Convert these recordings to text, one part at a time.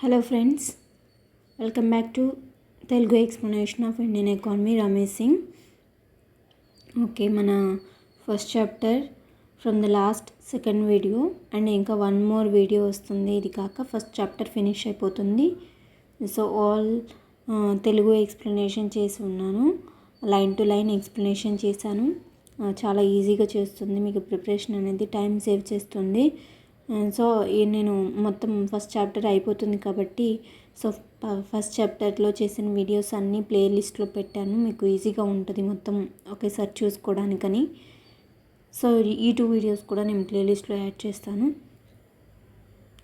Hello friends, welcome back to Telugu explanation of Indian economy Ramesh Singh. Okay, మన first chapter from the last second video and ఇంకా one more video వస్తుంది. ఇది కాక first chapter finish అయిపోతుంది. So all Telugu explanation చేసి ఉన్నాను, line to line explanation చేశాను. చాలా ఈజీగా చేస్తుంది, మీకు ప్రిపరేషన్ అనేది టైం సేవ్ చేస్తుంది. సో నేను మొత్తం ఫస్ట్ చాప్టర్ అయిపోతుంది కాబట్టి సో ఫస్ట్ చాప్టర్లో చేసిన వీడియోస్ అన్నీ ప్లేలిస్ట్లో పెట్టాను, మీకు ఈజీగా ఉంటుంది మొత్తం ఒకేసారి చూసుకోవడానికని. సో ఈ 2 వీడియోస్ కూడా నేను ప్లేలిస్ట్లో యాడ్ చేస్తాను,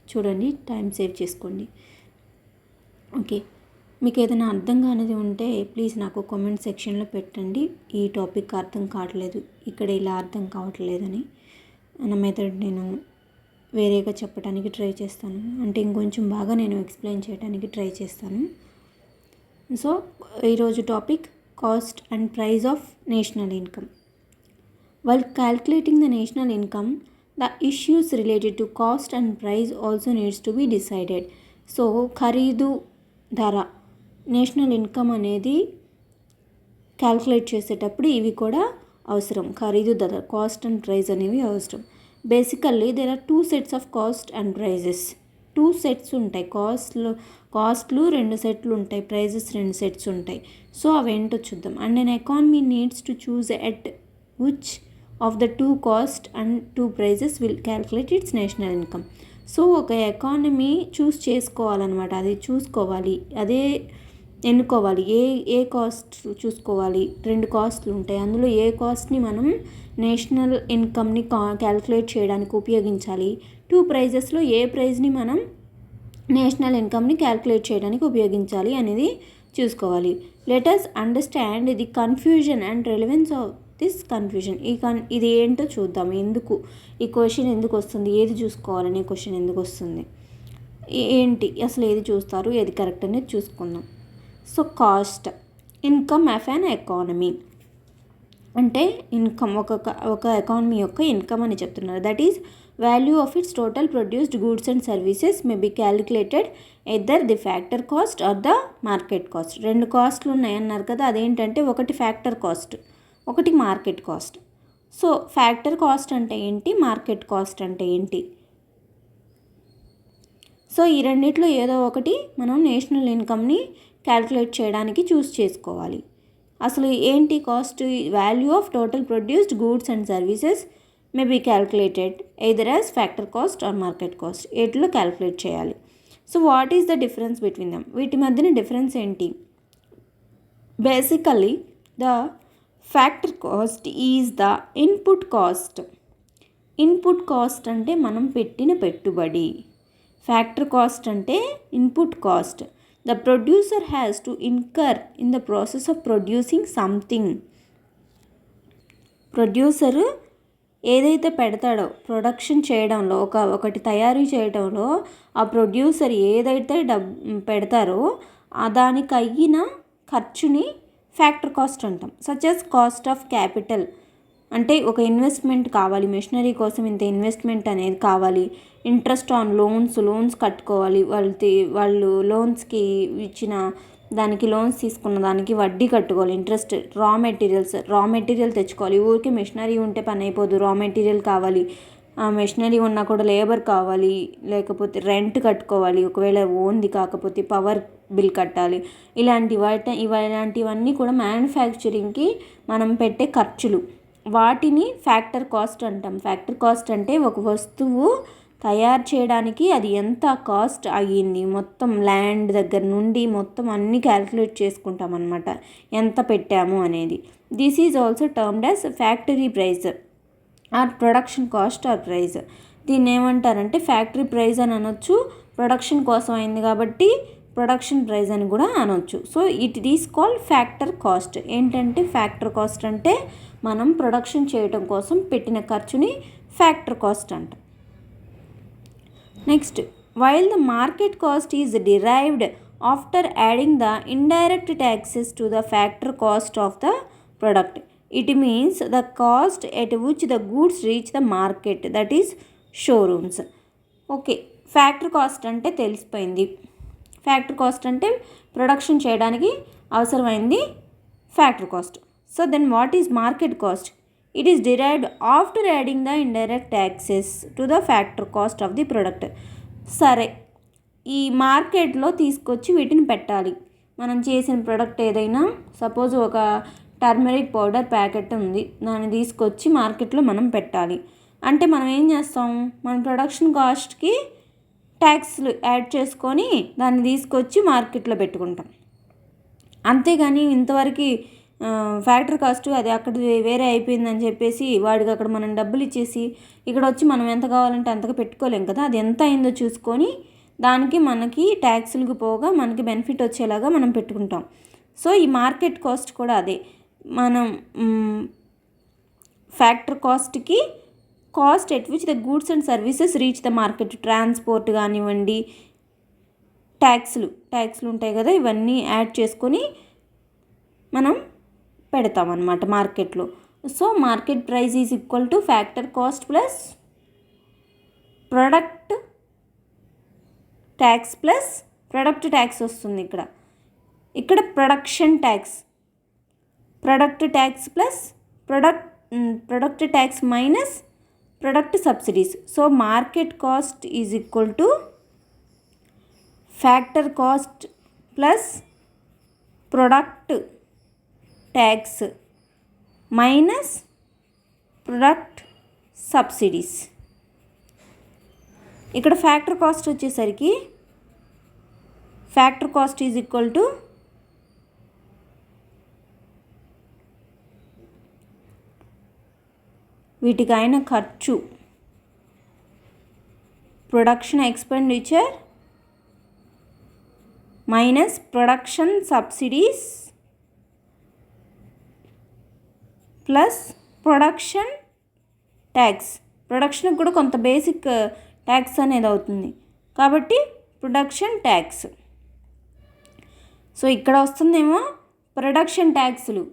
చూడండి, టైం సేవ్ చేసుకోండి. ఓకే, మీకు ఏదైనా అర్థం కానిది ఉంటే ప్లీజ్ నాకు కామెంట్ సెక్షన్లో పెట్టండి. ఈ టాపిక్ అర్థం కావట్లేదు, ఇక్కడ ఇలా అర్థం కావట్లేదని నా మెథడ్ నేను వేరేగా చెప్పడానికి ట్రై చేస్తాను, అంటే ఇంకొంచెం బాగా నేను ఎక్స్ప్లెయిన్ చేయడానికి ట్రై చేస్తాను. సో ఈరోజు topic cost and price of national income. While calculating the national income, the issues related to cost and price also needs to be decided. So ఖరీదు ధర, నేషనల్ ఇన్కమ్ అనేది క్యాల్కులేట్ చేసేటప్పుడు ఇవి కూడా అవసరం. ఖరీదు ధర, కాస్ట్ అండ్ ప్రైస్ అనేవి అవసరం. Basically there are 2 sets of cost and prices. 2 sets ఉంటాయి, కాస్ట్లు 2 సెట్లు ఉంటాయి, ప్రైజెస్ 2 సెట్స్ ఉంటాయి. సో అవేంటో చూద్దాం. And an economy needs to choose at which of the 2 cost and 2 prices will calculate its national income. So ఒక economy choose చేసుకోవాలన్నమాట, అది చూసుకోవాలి, అదే ఎన్నుకోవాలి. ఏ కాస్ట్ చూసుకోవాలి, 2 కాస్ట్లు ఉంటాయి, అందులో ఏ కాస్ట్ని మనం నేషనల్ ఇన్కమ్ని క్యాల్కులేట్ చేయడానికి ఉపయోగించాలి, 2 ప్రైజెస్లో ఏ ప్రైజ్ని మనం నేషనల్ ఇన్కమ్ని క్యాల్కులేట్ చేయడానికి ఉపయోగించాలి అనేది చూసుకోవాలి. Let us understand the confusion and relevance of this confusion. ఇది ఏంటో చూద్దాం. ఎందుకు ఈ క్వశ్చన్ ఎందుకు వస్తుంది, ఏది చూసుకోవాలనే క్వశ్చన్ ఎందుకు వస్తుంది, ఏంటి అసలు ఏది చూస్తారు, ఏది కరెక్ట్ అనేది చూసుకుందాం. So cost, income of an economy అంటే ఇన్కమ్ ఒక ఎకానమీ యొక్క ఇన్కమ్ అని చెప్తున్నారు. That is value of its total produced goods and services may be calculated either the factor cost or the market cost. 2 కాస్ట్లు ఉన్నాయన్నారు కదా, అదేంటంటే ఒకటి ఫ్యాక్టర్ కాస్ట్, ఒకటి market cost. So factor cost అంటే ఏంటి, మార్కెట్ కాస్ట్ అంటే ఏంటి? సో ఈ రెండిట్లో ఏదో ఒకటి మనం నేషనల్ ఇన్కమ్ని క్యాల్కులేట్ చేయడానికి చూస్ చేసుకోవాలి. అసలు ఏంటి cost? Value of total produced goods and services may be calculated either as factor cost or market cost. ఏటిలో క్యాల్కులేట్ చేయాలి. So what is the difference between them? వీటి మధ్యన డిఫరెన్స్ ఏంటి? Basically the factor cost is the input cost. Input cost అంటే మనం పెట్టిన పెట్టుబడి. Factor cost అంటే input cost. The producer has to incur in the process of producing something. Producer ఏదైతే పెడతాడో production చేయడంలో, ఒకటి తయారీ చేయడంలో ఆ ప్రొడ్యూసర్ ఏదైతే పెడతారో దానికి అయిన ఖర్చుని ఫ్యాక్టర్ కాస్ట్ అంటాం. Such as cost of capital అంటే ఒక ఇన్వెస్ట్మెంట్ కావాలి, మెషినరీ కోసం ఇంత ఇన్వెస్ట్మెంట్ అనేది కావాలి, ఇంట్రెస్ట్ ఆన్ లోన్స్ కట్టుకోవాలి, వాళ్ళు లోన్స్కి ఇచ్చిన దానికి, లోన్స్ తీసుకున్న దానికి వడ్డీ కట్టుకోవాలి, ఇంట్రెస్ట్, రా మెటీరియల్ తెచ్చుకోవాలి. ఊరికి మెషినరీ ఉంటే పని అయిపోదు, రా మెటీరియల్ కావాలి, ఆ మెషినరీ ఉన్నా కూడా లేబర్ కావాలి, లేకపోతే రెంట్ కట్టుకోవాలి, ఒకవేళ ఓన్ది కాకపోతే పవర్ బిల్ కట్టాలి. ఇలాంటివన్నీ కూడా మ్యానుఫ్యాక్చరింగ్కి మనం పెట్టే ఖర్చులు, వాటిని ఫ్యాక్టర్ కాస్ట్ అంటాం. ఫ్యాక్టర్ కాస్ట్ అంటే ఒక వస్తువు తయారు చేయడానికి అది ఎంత కాస్ట్ అయ్యింది, మొత్తం ల్యాండ్ దగ్గర నుండి మొత్తం అన్నీ క్యాల్కులేట్ చేసుకుంటాం అన్నమాట, ఎంత పెట్టాము అనేది. This is also termed as factory price or production cost or price. దీన్ని ఏమంటారంటే ఫ్యాక్టరీ ప్రైస్ అని అనొచ్చు, ప్రొడక్షన్ కోసం అయింది కాబట్టి ప్రొడక్షన్ ప్రైస్ అని కూడా అనొచ్చు. So it is called factor cost. ఏంటంటే ఫ్యాక్టర్ కాస్ట్ అంటే మనం ప్రొడక్షన్ చేయడం కోసం పెట్టిన ఖర్చుని ఫ్యాక్టర్ కాస్ట్ అంటాం. Next, while the market cost is derived after adding the indirect taxes to the factor cost of the product, it means the cost at which the goods reach the market, that is showrooms. Okay, factor cost అంటే తెలిసిపోయింది. Factory cost అంటే production చేయడానికి అవసరమైంది factory cost. So then what is market cost? It is derived after adding the indirect taxes to the factory cost of the product. సరే, ఈ మార్కెట్లో తీసుకొచ్చి వీటిని పెట్టాలి. మనం చేసిన ప్రోడక్ట్ ఏదైనా, సపోజ్ ఒక టర్మరిక్ పౌడర్ ప్యాకెట్ ఉంది, దాన్ని తీసుకొచ్చి మార్కెట్లో మనం పెట్టాలి అంటే మనం ఏం చేస్తాం, మన ప్రొడక్షన్ కాస్ట్కి ట్యాక్స్లు యాడ్ చేసుకొని దాన్ని తీసుకొచ్చి మార్కెట్లో పెట్టుకుంటాం. అంతేగాని ఇంతవరకు ఫ్యాక్టరీ కాస్ట్ అది అక్కడ వేరే అయిపోయిందని చెప్పేసి వాడికి అక్కడ మనం డబ్బులు ఇచ్చేసి ఇక్కడ వచ్చి మనం ఎంత కావాలంటే అంతగా పెట్టుకోలేం కదా. అది ఎంత అయిందో చూసుకొని దానికి మనకి ట్యాక్సులకు పోగా మనకి బెనిఫిట్ వచ్చేలాగా మనం పెట్టుకుంటాం. సో ఈ మార్కెట్ కాస్ట్ కూడా అదే. మనం ఫ్యాక్టరీ కాస్ట్కి cost at which the goods and services reach the market, transport కానివ్వండి, ట్యాక్స్లు ఉంటాయి కదా, ఇవన్నీ యాడ్ చేసుకొని మనం పెడతామన్నమాట మార్కెట్లో. So market price is equal to factory cost plus product tax plus product tax వస్తుంది. ఇక్కడ production tax, product tax plus product tax minus product subsidies. So market cost is equal to factory cost plus product tax minus product subsidies. ఇక్కడ factory cost వచ్చేసరికి factory cost is equal to వీటికి అయిన ఖర్చు, production expenditure minus production subsidies plus production tax. ప్రొడక్షన్కి కూడా కొంత basic tax అనేది అవుతుంది కాబట్టి ప్రొడక్షన్ ట్యాక్స్. సో ఇక్కడ వస్తుందేమో ప్రొడక్షన్ ట్యాక్స్లు,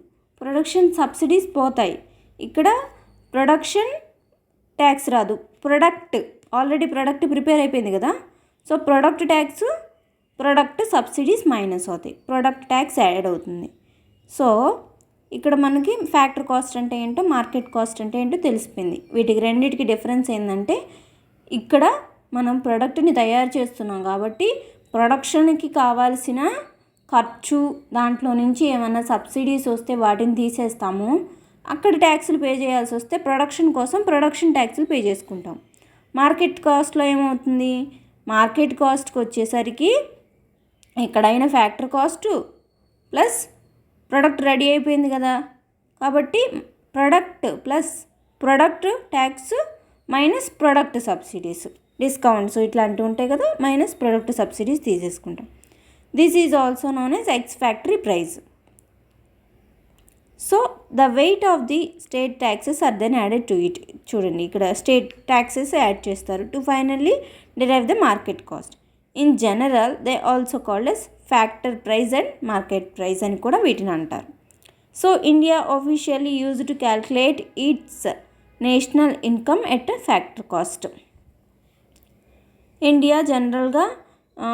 ప్రొడక్షన్ సబ్సిడీస్ పోతాయి. ఇక్కడ ప్రొడక్షన్ ట్యాక్స్ రాదు, ఆల్రెడీ ప్రొడక్ట్ ప్రిపేర్ అయిపోయింది కదా. So product tax, product subsidies minus అవుతాయి, ప్రొడక్ట్ ట్యాక్స్ యాడ్ అవుతుంది. సో ఇక్కడ మనకి ఫ్యాక్టరీ కాస్ట్ అంటే ఏంటో, మార్కెట్ కాస్ట్ అంటే ఏంటో తెలిసిపోయింది. వీటికి రెండింటికి డిఫరెన్స్ ఏంటంటే, ఇక్కడ మనం ప్రోడక్ట్ని తయారు చేస్తున్నాం కాబట్టి ప్రొడక్షన్కి కావాల్సిన ఖర్చు, దాంట్లో నుంచి ఏమైనా సబ్సిడీస్ వస్తే వాటిని తీసేస్తాము. అక్కడ ట్యాక్సులు పే చేయాల్సి వస్తే ప్రొడక్షన్ కోసం ప్రొడక్షన్ ట్యాక్సులు పే చేసుకుంటాం. మార్కెట్ కాస్ట్లో ఏమవుతుంది, మార్కెట్ కాస్ట్కి వచ్చేసరికి ఎక్కడైనా factory cost plus product ready అయిపోయింది కదా, కాబట్టి product plus product tax minus product subsidies, discounts ఇట్లాంటివి ఉంటాయి కదా, మైనస్ ప్రొడక్ట్ సబ్సిడీస్ తీసేసుకుంటాం. This is also known as ex factory price. So the weight of the state taxes are then added to it. చూడండి ఇక్కడ state taxes add చేస్తారు to finally derive the market cost. In general they also called as factor price and market price అని కూడా వీటిని అంటారు. So India officially used to calculate its national income at factor cost. India జనరల్గా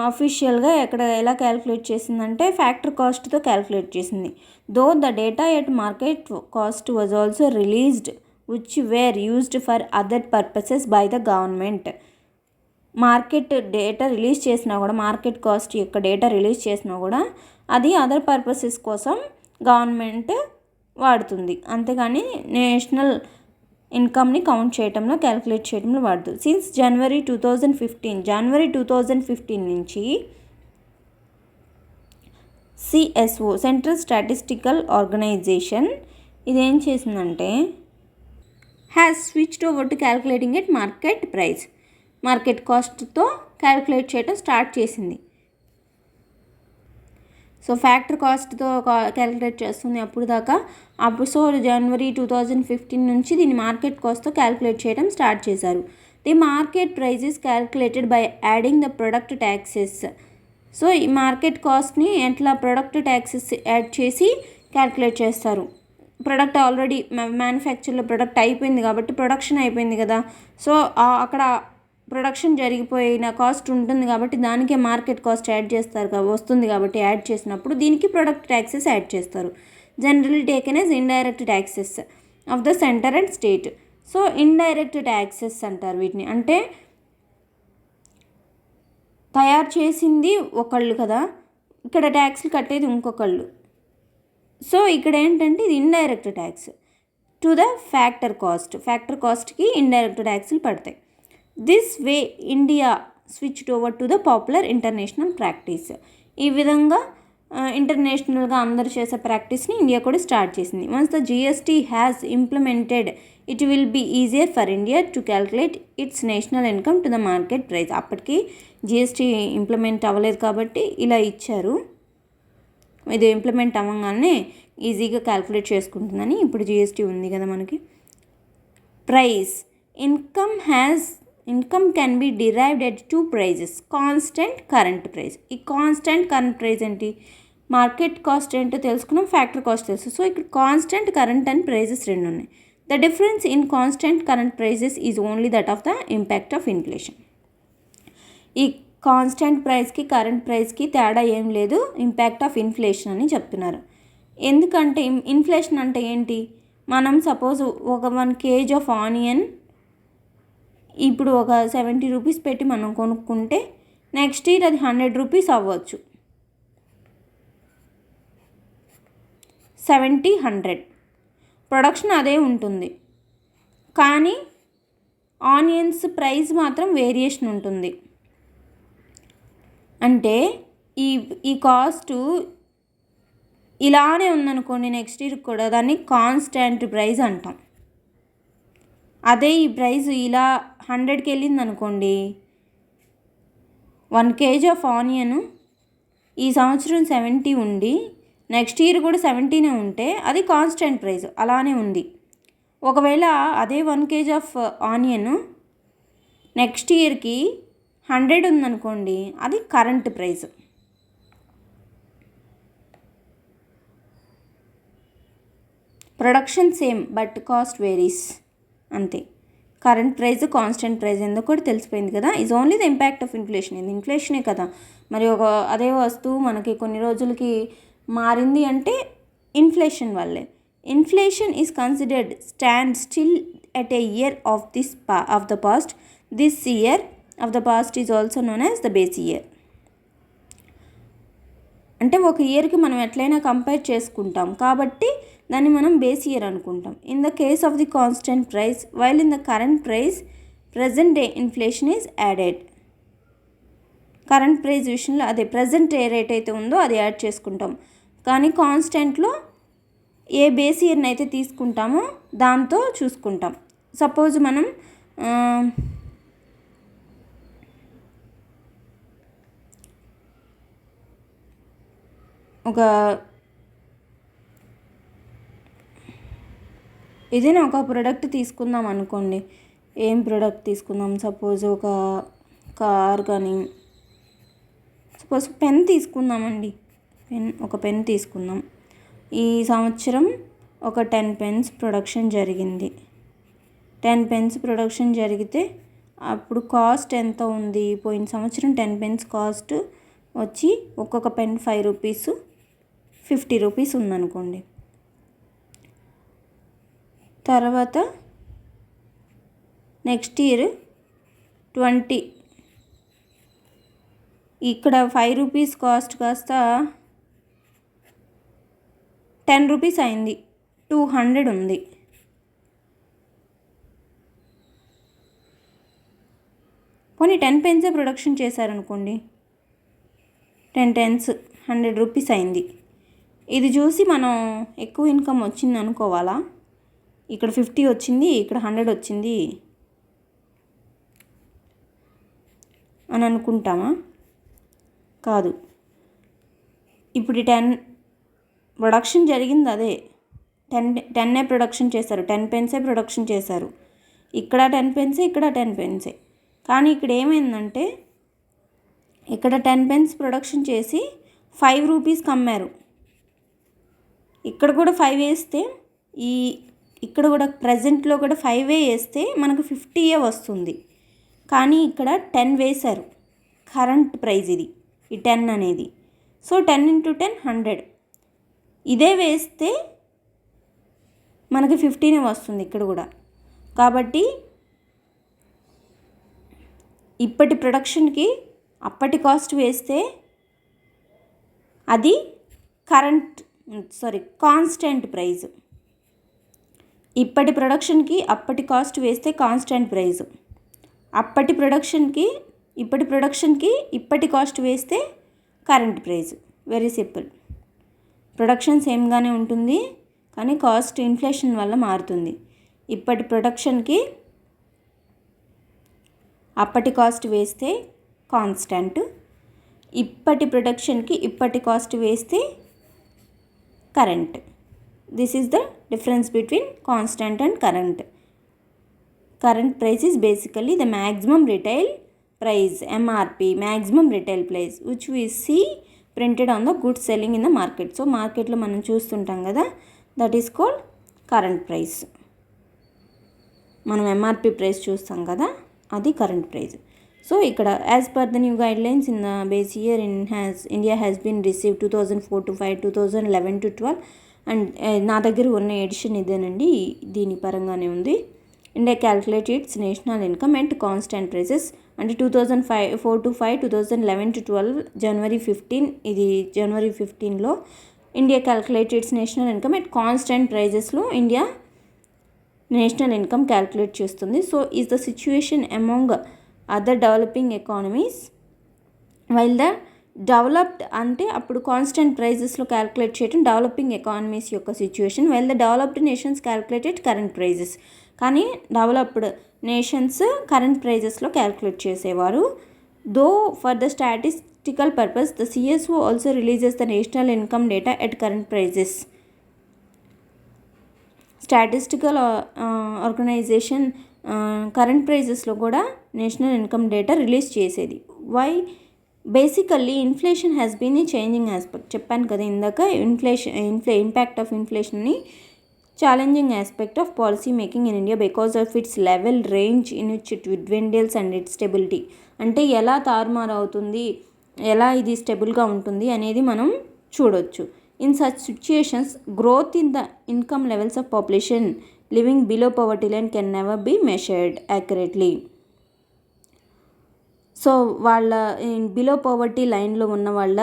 అఫీషియల్గా ఎలా calculate చేసిందంటే factory కాస్ట్తో calculate చేసింది. Though the data at market cost was also released which were used for other purposes by the government. Market data release చేసినా కూడా, market cost యొక్క data release చేసినా కూడా అది అదర్ పర్పసెస్ కోసం గవర్నమెంట్ వాడుతుంది, అంతేగాని నేషనల్ ఇన్కమ్ని కౌంట్ చేయడంలో, క్యాల్కులేట్ చేయడంలో వాడుతుంది. సిన్స్ జనవరి 2015 నుంచి సిఎస్ఓ సెంట్రల్ స్టాటిస్టికల్ ఆర్గనైజేషన్ ఇదేం చేసిందంటే has switched over to calculating at market price. Market కాస్ట్తో క్యాల్కులేట్ చేయడం స్టార్ట్ చేసింది. సో ఫ్యాక్టరీ కాస్ట్తో క్యాల్కులేట్ చేస్తుంది అప్పుడు దాకా. సో జనవరి 2015 నుంచి దీన్ని మార్కెట్ కాస్ట్తో క్యాల్కులేట్ చేయడం స్టార్ట్ చేశారు. The market price is calculated by adding the product taxes. So ఈ మార్కెట్ కాస్ట్ని ఎట్లా ప్రొడక్ట్ ట్యాక్సెస్ యాడ్ చేసి క్యాల్కులేట్ చేస్తారు. ప్రొడక్ట్ ఆల్రెడీ మ్యానుఫ్యాక్చర్లో ప్రొడక్ట్ అయిపోయింది కాబట్టి, ప్రొడక్షన్ అయిపోయింది కదా, సో అక్కడ ప్రొడక్షన్ జరిగిపోయిన కాస్ట్ ఉంటుంది కాబట్టి దానికే మార్కెట్ కాస్ట్ యాడ్ చేస్తారు వస్తుంది కాబట్టి యాడ్ చేసినప్పుడు దీనికి ప్రొడక్ట్ ట్యాక్సెస్ యాడ్ చేస్తారు. Generally taken as indirect taxes of the centre and state. So indirect taxes అంటారు వీటిని. అంటే తయారు చేసింది ఒకళ్ళు కదా, ఇక్కడ ట్యాక్స్లు కట్టేది ఇంకొకళ్ళు. సో ఇక్కడ ఏంటంటే ఇది indirect tax to the factor కాస్ట్కి ఇండైరెక్ట్ ట్యాక్స్లు పడతాయి. This way India switched over to the popular international practice. ఈ విధంగా ఇంటర్నేషనల్గా అందరూ చేసే ప్రాక్టీస్ని ఇండియా కూడా స్టార్ట్ చేసింది. Once the GST has implemented it will be easier for India to calculate its national income to the market price. అప్పటికి GST implement అవ్వలేదు కాబట్టి ఇలా ఇచ్చారు. ఇది ఇంప్లిమెంట్ అవ్వగానే ఈజీగా క్యాల్కులేట్ చేసుకుంటుందని ఇప్పుడు జిఎస్టీ ఉంది కదా మనకి. Price income can be derived at 2 prices, constant current price. ఈ కాన్స్టెంట్ కరెంట్ ప్రైస్ ఏంటి? మార్కెట్ కాస్ట్ ఏంటో తెలుసుకున్నాం, ఫ్యాక్టరీ కాస్ట్ తెలుసు. సో ఇక్కడ కాన్స్టెంట్ కరెంట్ అండ్ ప్రైజెస్ రెండు ఉన్నాయి. The difference in constant current prices is only that of the impact of inflation. ఈ constant ప్రైస్కి కరెంట్ ప్రైస్కి తేడా ఏం లేదు, ఇంపాక్ట్ ఆఫ్ ఇన్ఫ్లేషన్ అని చెప్తున్నారు. ఎందుకంటే ఇన్ఫ్లేషన్ అంటే ఏంటి? మనం సపోజ్ ఒక 1 kg ఆఫ్ ఆనియన్ ఇప్పుడు ఒక 70 రూపీస్ పెట్టి మనం కొనుక్కుంటే నెక్స్ట్ ఇయర్ అది 100 రూపీస్ అవ్వచ్చు. 70, 100 ప్రొడక్షన్ అదే ఉంటుంది, కానీ ఆనియన్స్ ప్రైస్ మాత్రం వేరియేషన్ ఉంటుంది. అంటే ఈ కాస్ట్ ఇలానే ఉందనుకోండి, నెక్స్ట్ ఇయర్ కూడా దాన్ని కాన్స్టెంట్ ప్రైస్ అంటాం. అదే ఈ ప్రైస్ ఇలా 100కి వెళ్ళింది అనుకోండి, 1 kg ఆఫ్ ఆనియన్ ఈ సంవత్సరం 70 ఉండి నెక్స్ట్ ఇయర్ కూడా 70నే ఉంటే అది కాన్స్టెంట్ ప్రైస్, అలానే ఉంది. ఒకవేళ అదే 1 kg ఆఫ్ ఆనియన్ నెక్స్ట్ ఇయర్కి 100 ఉందనుకోండి, అది current price. Production same but cost varies, అంతే. కరెంట్ ప్రైస్ కాన్స్టెంట్ ప్రైస్ ఎందుకు కూడా తెలిసిపోయింది కదా. Is only the impact of inflation. ఇది ఇన్ఫ్లేషనే కదా. మరి అదే వస్తువు మనకి కొన్ని రోజులకి మారింది అంటే ఇన్ఫ్లేషన్ వల్లే. Inflation is considered stand still at a year of the past. This year of the past is also known as the base year. అంటే ఒక ఇయర్కి మనం ఎట్లయినా కంపేర్ చేసుకుంటాం కాబట్టి దాన్ని మనం బేస్ ఇయర్ అనుకుంటాం. In the case of the constant price while in the current price present day inflation is added. Current price విషయంలో అదే ప్రజెంట్ ఏ రేట్ అయితే ఉందో అది యాడ్ చేసుకుంటాం, కానీ కాన్స్టెంట్లో ఏ బేస్ ఇయర్ని అయితే తీసుకుంటామో దాంతో చూసుకుంటాం. సపోజ్ మనం ఏదైనా ఒక ప్రోడక్ట్ తీసుకుందాం అనుకోండి. ఏం ప్రోడక్ట్ తీసుకుందాం? సపోజ్ ఒక కార్ కానీ, సపోజ్ పెన్ తీసుకుందామండి. ఒక పెన్ తీసుకుందాం. ఈ సంవత్సరం ఒక 10 pens ప్రొడక్షన్ జరిగింది. 10 pens ప్రొడక్షన్ జరిగితే అప్పుడు కాస్ట్ ఎంత ఉంది? పోయిన సంవత్సరం 10 pens కాస్ట్ వచ్చి ఒక్కొక్క పెన్ 5 రూపీస్, 50 రూపీస్ ఉందనుకోండి. తర్వాత నెక్స్ట్ ఇయర్ 20, ఇక్కడ 5 రూపీస్ కాస్ట్ కాస్త 10 రూపీస్ అయింది, 200 ఉంది. పోనీ 10 pens ప్రొడక్షన్ చేశారనుకోండి, 10 pens 100 రూపీస్ అయింది. ఇది చూసి మనం ఎక్కువ ఇన్కమ్ వచ్చింది అనుకోవాలా? ఇక్కడ 50 వచ్చింది, ఇక్కడ 100 వచ్చింది అని అనుకుంటామా? కాదు. ఇప్పుడు 10 ప్రొడక్షన్ జరిగింది అదే, 10 ప్రొడక్షన్ చేశారు, 10 pens ప్రొడక్షన్ చేశారు. ఇక్కడ 10 pens, ఇక్కడ 10 pens. కానీ ఇక్కడ ఏమైందంటే ఇక్కడ 10 pens ప్రొడక్షన్ చేసి 5 రూపీస్కి అమ్మారు. ఇక్కడ కూడా 5 వేస్తే ఇక్కడ కూడా ప్రజెంట్లో కూడా 5 వేస్తే మనకు 50 వస్తుంది. కానీ ఇక్కడ 10 వేశారు, కరెంట్ ప్రైస్ ఇది, ఈ 10 అనేది. సో 10 × 10 100. ఇదే వేస్తే మనకి 15 వస్తుంది ఇక్కడ కూడా. కాబట్టి ఇప్పటి ప్రొడక్షన్కి అప్పటి కాస్ట్ వేస్తే అది కాన్స్టెంట్ ప్రైస్. ఇప్పటి ప్రొడక్షన్కి అప్పటి కాస్ట్ వేస్తే కాన్స్టెంట్ ప్రైస్, అప్పటి ప్రొడక్షన్కి ఇప్పటి ప్రొడక్షన్కి ఇప్పటి కాస్ట్ వేస్తే current price. Very simple. Production సేమ్గానే ఉంటుంది కానీ కాస్ట్ ఇన్ఫ్లేషన్ వల్ల మారుతుంది. ఇప్పటి ప్రొడక్షన్కి అప్పటి కాస్ట్ వేస్తే కాన్స్టెంట్, ఇప్పటి ప్రొడక్షన్కి ఇప్పటి కాస్ట్ వేస్తే current. This is the difference between constant and current. Current price is basically the maximum retail price, MRP, maximum retail price, which we see printed on the goods selling in the market. So market lo manam chustuntam kada, that is called current price. Manam MRP price chustam kada, adi current price. So ikkada as per the new guidelines in the base year India has been received 2004 to 5, 2011 to 12, and na daggara unna edition idenandi, dini parangane undi. India calculated its national income at constant prices. అంటే 2004 to 5, 2011 to 12, January 15, ఇది January 15లో India calculate its national income at constant ప్రైజెస్లో India national income calculate చేస్తుంది. So is the situation among other developing economies. While the developed అంటే అప్పుడు constant ప్రైజెస్లో calculate చేయడం developing economies యొక్క situation. While the developed nations calculated current prices. కానీ developed nations current ప్రైజెస్లో calculate చేసేవారు. Though for the statistical purpose the CSO also releases the national income data at current prices. Statistical organisation current ప్రైజెస్లో కూడా national income data release చేసేది. Why? Basically inflation has been a changing aspect. చెప్పాను కదా ఇందాక, impact of ఇన్ఫ్లేషన్ని challenging aspect of policy making in India because of its level range in which it dwindles and its stability. అంటే ఎలా తారుమారు అవుతుంది, ఎలా ఇది స్టెబుల్గా ఉంటుంది అనేది మనం చూడొచ్చు. In such situations growth in the income levels of population living below poverty line can never be measured accurately. So వాళ్ళ బిలో పవర్టీ లైన్లో ఉన్న వాళ్ళ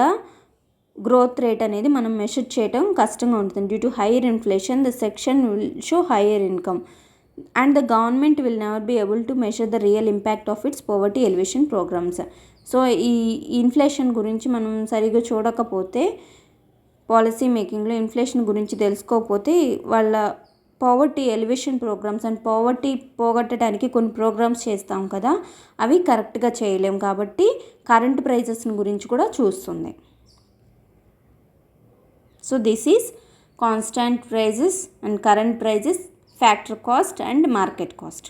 గ్రోత్ రేట్ అనేది మనం మెషర్ చేయడం కష్టంగా ఉంటుంది. Due to higher inflation the section will show higher income and the government will never be able to measure the real impact of its poverty elevation programs. So ఈ inflation గురించి మనం సరిగ్గా చూడకపోతే, పాలసీ మేకింగ్లో ఇన్ఫ్లేషన్ గురించి తెలుసుకోకపోతే వాళ్ళ poverty elevation programs and poverty పోగొట్టడానికి కొన్ని ప్రోగ్రామ్స్ చేస్తాం కదా, అవి కరెక్ట్గా చేయలేం. కాబట్టి కరెంట్ ప్రైజెస్ని గురించి కూడా చూస్తుంది. So this is constant prices and current prices, factor cost and market cost.